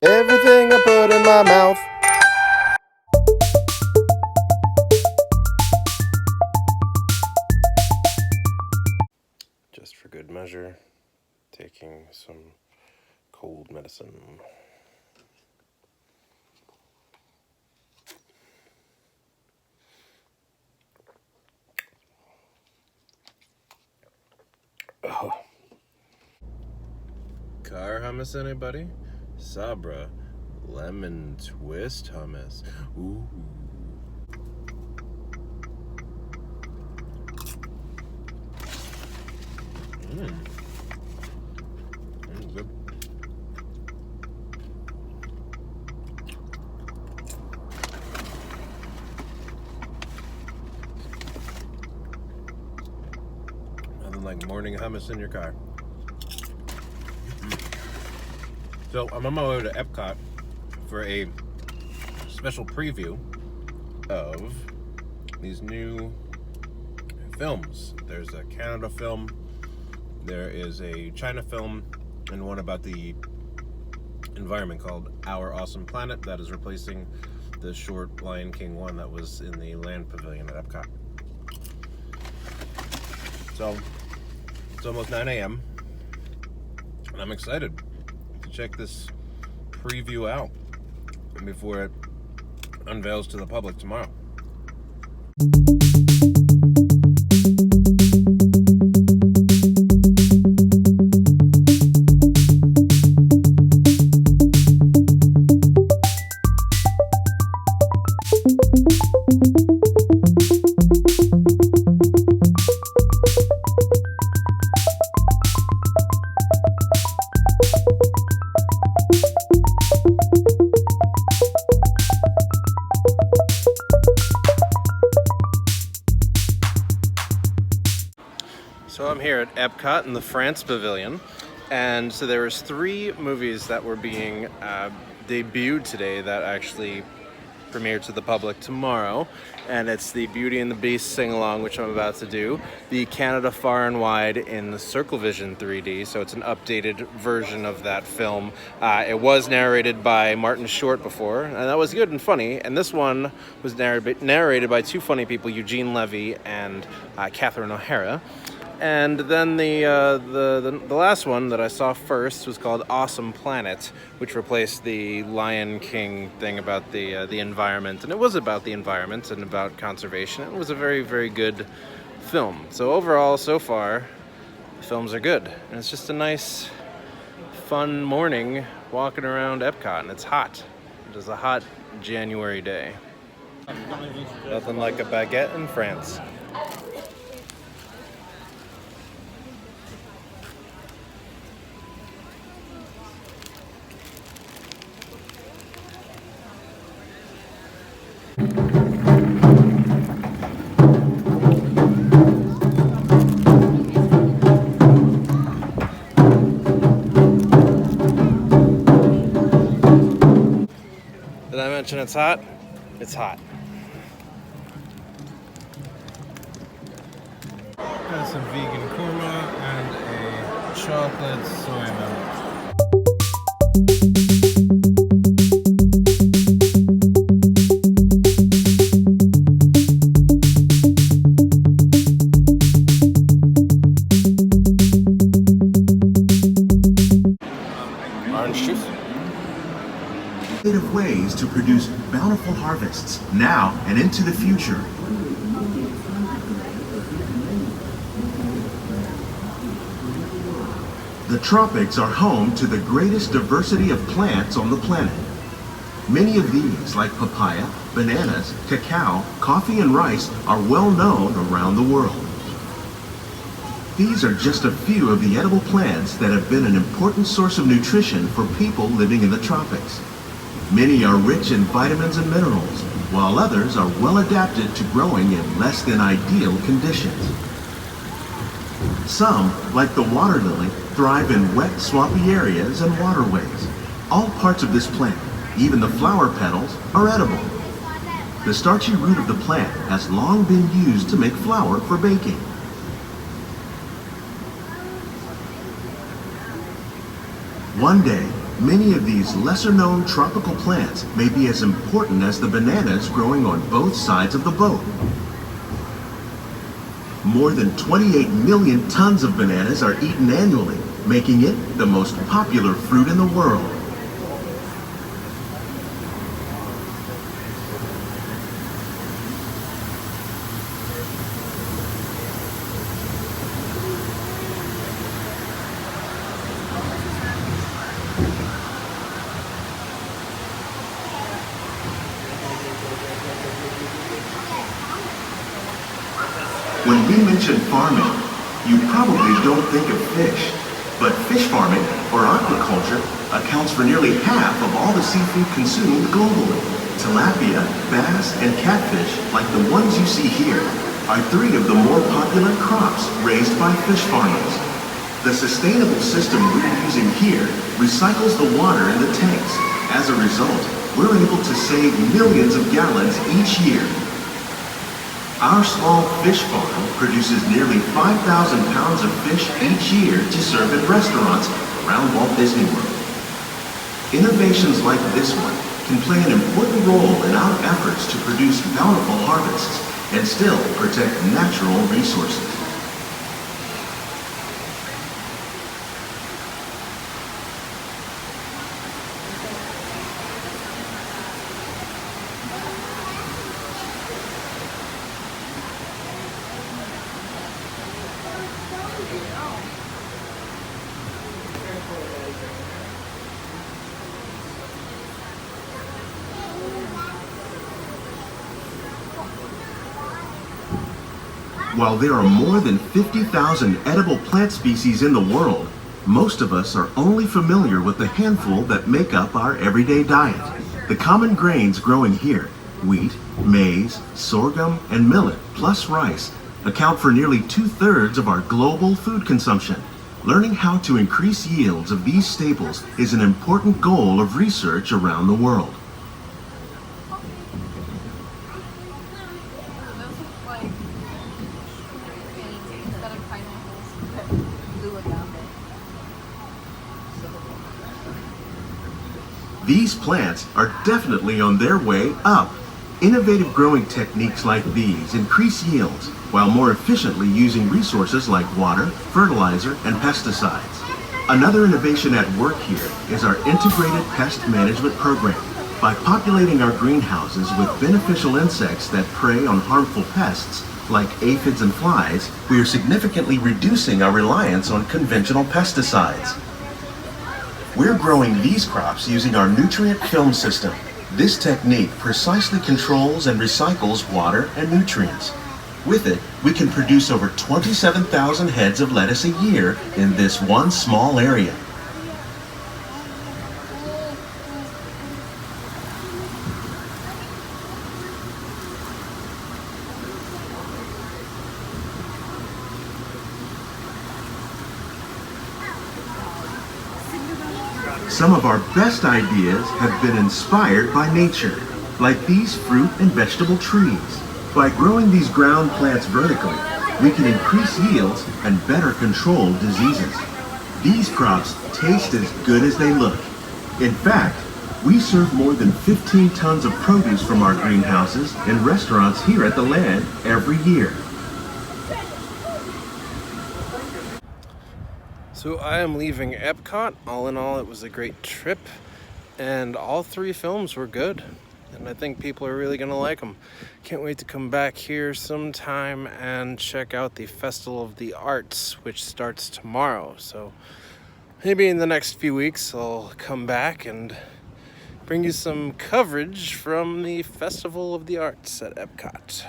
Everything I put in my mouth. Just for good measure, taking some cold medicine. Oh. Car hummus, anybody? Sabra lemon twist hummus. Ooh. Good. Nothing like morning hummus in your car. So I'm on my way to Epcot for a special preview of these new films. There's a Canada film, there is a China film, and one about the environment called Our Awesome Planet that is replacing the short Lion King one that was in the Land Pavilion at Epcot. So it's almost 9 a.m. and I'm excited to check this preview out before it unveils to the public tomorrow. So I'm here at Epcot in the France Pavilion, and so there was 3 movies that were being debuted today that actually premiere to the public tomorrow, and it's the Beauty and the Beast sing-along, which I'm about to do, the Canada Far and Wide in the Circle Vision 3D, so it's an updated version of that film. It was narrated by Martin Short before, and that was good and funny, and this one was narrated by 2 funny people, Eugene Levy and Catherine O'Hara. And then the last one that I saw first was called Awesome Planet, which replaced the Lion King thing about the environment. And it was about the environment and about conservation. It was a very, very good film. So overall, so far, the films are good. And it's just a nice, fun morning walking around Epcot. And it's hot. It is a hot January day. Nothing like a baguette in France. Did I mention it's hot? It's hot. Got some vegan korma and a chocolate soy milk. Orange juice. Innovative ways to produce bountiful harvests now and into the future. The tropics are home to the greatest diversity of plants on the planet. Many of these, like papaya, bananas, cacao, coffee, and rice, are well known around the world. These are just a few of the edible plants that have been an important source of nutrition for people living in the tropics. Many are rich in vitamins and minerals, while others are well adapted to growing in less than ideal conditions. Some, like the water lily, thrive in wet, swampy areas and waterways. All parts of this plant, even the flower petals, are edible. The starchy root of the plant has long been used to make flour for baking. One day, Many of these lesser-known tropical plants may be as important as the bananas growing on both sides of the boat. More than 28 million tons of bananas are eaten annually, making it the most popular fruit in the world. When we mention farming, you probably don't think of fish, but fish farming, or aquaculture, accounts for nearly half of all the seafood consumed globally. Tilapia, bass, and catfish, like the ones you see here, are three of the more popular crops raised by fish farmers. The sustainable system we're using here recycles the water in the tanks. As a result, we're able to save millions of gallons each year. Our small fish farm produces nearly 5,000 pounds of fish each year to serve in restaurants around Walt Disney World. Innovations like this one can play an important role in our efforts to produce bountiful harvests and still protect natural resources. While there are more than 50,000 edible plant species in the world, most of us are only familiar with the handful that make up our everyday diet. The common grains growing here, wheat, maize, sorghum, and millet, plus rice, account for nearly 2/3 of our global food consumption. Learning how to increase yields of these staples is an important goal of research around the world. These plants are definitely on their way up. Innovative growing techniques like these increase yields while more efficiently using resources like water, fertilizer, and pesticides. Another innovation at work here is our integrated pest management program. By populating our greenhouses with beneficial insects that prey on harmful pests like aphids and flies, we are significantly reducing our reliance on conventional pesticides. We're growing these crops using our nutrient film system. This technique precisely controls and recycles water and nutrients. With it, we can produce over 27,000 heads of lettuce a year in this one small area. Some of our best ideas have been inspired by nature, like these fruit and vegetable trees. By growing these ground plants vertically, we can increase yields and better control diseases. These crops taste as good as they look. In fact, we serve more than 15 tons of produce from our greenhouses in restaurants here at the Land every year. So I am leaving Epcot. All in all, it was a great trip, and all three films were good, and I think people are really gonna like them. Can't wait to come back here sometime and check out the Festival of the Arts, which starts tomorrow. So maybe in the next few weeks I'll come back and bring you some coverage from the Festival of the Arts at Epcot.